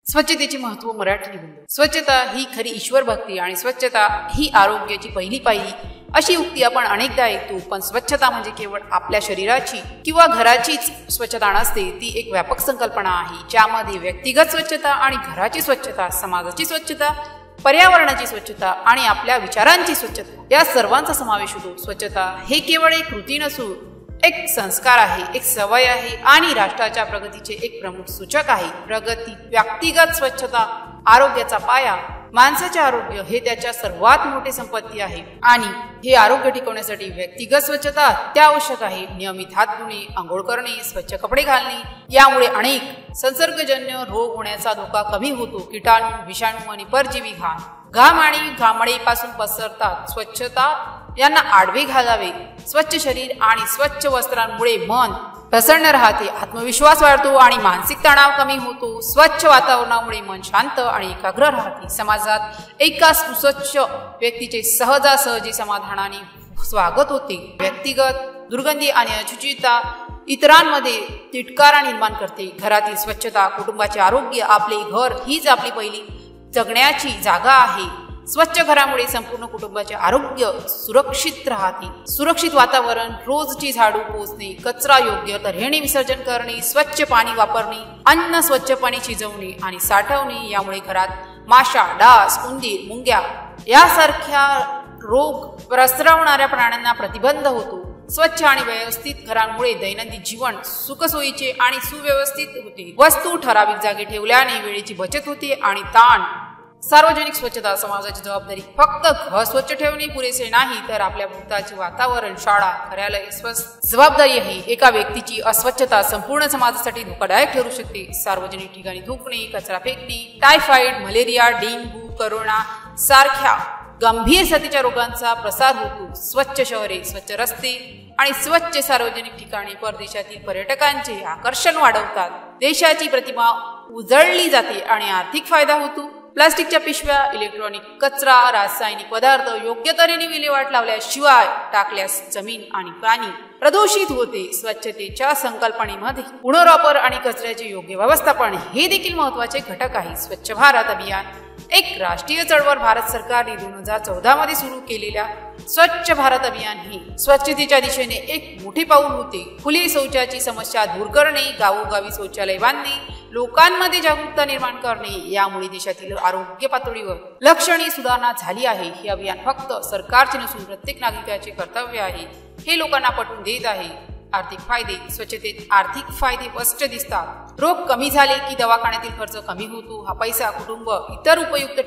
स्वच्छतेचे महत्त्व मराठी निबंध। स्वच्छता ही खरी ईश्वर भक्ती आणि स्वच्छता ही आरोग्याची पहिली पायरी अशी उक्ती आपण अनेकदा ऐकतो। पण स्वच्छता म्हणजे केवळ आपल्या शरीराची किंवा घराचीच स्वच्छता नसते, ती एक व्यापक संकल्पना आहे ज्यामध्ये व्यक्तिगत स्वच्छता आणि घराची स्वच्छता, समाजाची स्वच्छता, पर्यावरणाची स्वच्छता आणि आपल्या विचारांची स्वच्छता या सर्वांचा समावेश होतो। स्वच्छता हे केवळ एक कृती नसून एक संस्कार आहे, एक सवय आहे आणि राष्ट्राच्या प्रगतीचे एक प्रमुख सूचक आहे। प्रगती व्यक्तिगत स्वच्छता आरोग्याचा पाया, माणसाचे आरोग्य हे त्याच्या सर्वात मोठी संपत्ती आहे आणि हे आरोग्य टिकवण्यासाठी व्यक्तिगत स्वच्छता अत्यावश्यक आहे। नियमित हात धुणे, आंघोळ करणे, स्वच्छ कपडे घालणे यामुळे अनेक संसर्गजन्य रोग होण्याचा धोका कमी होतो। किटाणू, विषाणू आणि परजीवी घाम आणि घामळीपासून पसरतात। स्वच्छता यांना आडवे घालावे। स्वच्छ शरीर आणि स्वच्छ वस्त्रांमुळे मन प्रसन्न राहते, आत्मविश्वास वाढतो आणि मानसिक तणाव कमी होतो। स्वच्छ वातावरणामुळे मन शांत आणि एकाग्र राहते। समाजात एका सुस्वच्छ व्यक्तीचे सहजासहजी समाधानाने स्वागत होते। व्यक्तिगत दुर्गंधी आणि अशुचिता इतरांमध्ये तिटकारा निर्माण करते। घरातील स्वच्छता, कुटुंबाचे आरोग्य, आपले घर हीच आपली पहिली जगण्याची जागा आहे। स्वच्छ घरामुळे संपूर्ण कुटुंबाचे आरोग्य सुरक्षित राहते। सुरक्षित वातावरण, रोजची झाडू पोचणे, कचरा योग्य तऱ्हेने विसर्जन करणे, स्वच्छ पाणी वापरणे, अन्न स्वच्छपणे शिजवणे आणि साठवणे यामुळे घरात माशा, डास, उंदीर, मुंग्या यासारख्या रोग पसरवणाऱ्या प्राण्यांना प्रतिबंध होतो। स्वच्छ आणि व्यवस्थित घरांमुळे दैनंदिन जीवन सुखसोयीचे आणि सुव्यवस्थित होते। वस्तू ठराविक जागी ठेवल्याने वेळेची बचत होते आणि ताण सार्वजनिक स्वच्छता समाजाची जबाबदारी फक्त घर स्वच्छ ठेवणे पुरेसे नाही, तर आपल्या भोवतालचे वातावरण, शाळा, कार्यालय स्वच्छ जबाबदारी आहे। एका व्यक्तीची अस्वच्छता संपूर्ण समाजासाठी धोकादायक ठरू शकते। सार्वजनिक ठिकाणी थुंकणे, कचरा फेकणे, टायफॉइड, मलेरिया, डेंग्यू, कोरोना सारख्या गंभीर साथीच्या रोगांचा प्रसार होतो। स्वच्छ शहरे, स्वच्छ रस्ते आणि स्वच्छ सार्वजनिक ठिकाणी परदेशातील पर्यटकांचे आकर्षण वाढवतात। देशाची प्रतिमा उजळली जाते आणि आर्थिक फायदा होतो। प्लास्टिकच्या पिशव्या, इलेक्ट्रॉनिक कचरा, रासायनिक पदार्थ योग्य तऱ्हेने विल्हेवाट लावल्याशिवाय टाकल्यास जमीन आणि पाणी प्रदूषित होते। स्वच्छतेच्या संकल्पनेमध्ये पुनर्वापर आणि कचऱ्याचे योग्य व्यवस्थापन हे देखील महत्त्वाचे घटक आहे। स्वच्छ भारत अभियान एक राष्ट्रीय चळवळ भारत सरकारने 2014 मध्ये सुरू केलेल्या स्वच्छ भारत अभियान ही स्वच्छतेच्या दिशेने एक मोठे पाऊल होते। खुली शौचाची समस्या दूर करणे, गावोगावी शौचालय बांधणे, लोकांमध्ये जागरूकता निर्माण करणे यामुळे देशातील आरोग्य पातळीवर लक्षणीय सुधारणा झाली आहे। हे अभियान फक्त सरकारचे नसून प्रत्येक नागरिकाचे कर्तव्य आहे, हे लोकांना पटवून देत आहे। आर्थिक फायदे, स्वच्छतेत आर्थिक फायदे स्पष्ट दिसतात। रोग कमी झाले की दवाखान्यातील खर्च कमी होतो। हा पैसा कुटुंब इतर उपयुक्त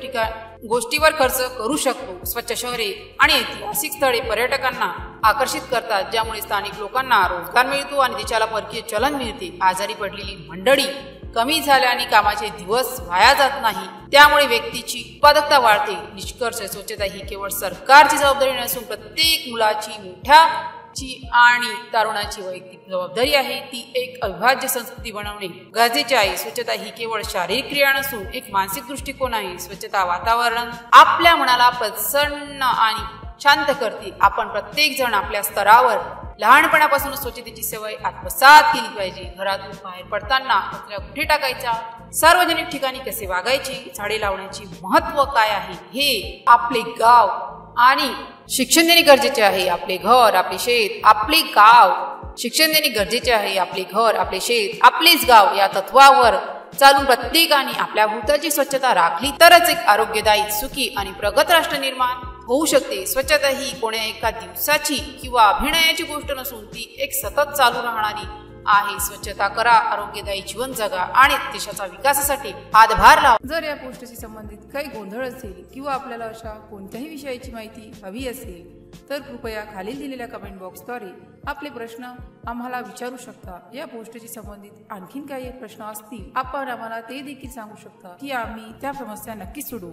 गोष्टीवर खर्च करू शकतो। स्वच्छ शहरे आणि ऐतिहासिक स्थळे पर्यटकांना आकर्षित करतात, ज्यामुळे स्थानिक लोकांना रोजगार मिळतो आणि देशाला परकीय चलन मिळते। आजारी पडलेली मंडळी कमी झाल्याने कामाचे दिवस वाया जात नाही, त्यामुळे व्यक्तीची उत्पादकता वाढते। निष्कर्ष, स्वच्छता ही केवळ सरकारची जबाबदारी नसून प्रत्येक मुलाची, मोठ्याची आणि तरुणाची वैयक्तिक जबाबदारी आहे। ती एक अविभाज्य संस्कृती बनवणे गरजेचे आहे। स्वच्छता ही केवळ शारीरिक क्रिया नसून एक मानसिक दृष्टिकोन आहे। स्वच्छता वातावरण आपल्या मनाला प्रसन्न आणि शांत करते। आपण प्रत्येक जण आपल्या स्तरावर लहानपणापासून स्वच्छतेची सवय आत्मसात केली पाहिजे। घरातून बाहेर पडताना कचरा कुठे टाकायचा, सार्वजनिक ठिकाणी कसे वागायचे, झाडे लावण्याचे महत्त्व काय आहे हे आपले गाव आणि शिक्षण देणे गरजेचे आहे। आपले घर, आपले शेत, आपले गाव शिक्षण देणे गरजेचे आहे। आपले घर, आपले शेत, आपलेच गाव या तत्वावर चालून प्रत्येकाने आपल्या भोवतालची स्वच्छता राखली तरच एक आरोग्यदायी, सुखी आणि प्रगत राष्ट्र निर्माण होऊ शकते। स्वच्छता ही कोण्या एका दिवसाची किंवा अभिनयाची गोष्ट नसून ती एक सतत चालू राहणारी आहे। स्वच्छता करा, आरोग्यदायी जीवन जगा आणि देशाच्या विकासासाठी हातभार लावा। जर या पोस्टशी संबंधित काही गोंधळ असेल किंवा आपल्याला अशा कोणत्याही विषयाची माहिती हवी असेल तर कृपया खालील दिलेल्या कमेंट बॉक्सद्वारे आपले प्रश्न आम्हाला विचारू शकता। या पोस्टशी संबंधित आणखीन काही प्रश्न असतील आपण आम्हाला ते देखील सांगू शकता की आम्ही त्या समस्या नक्कीच सोडवू।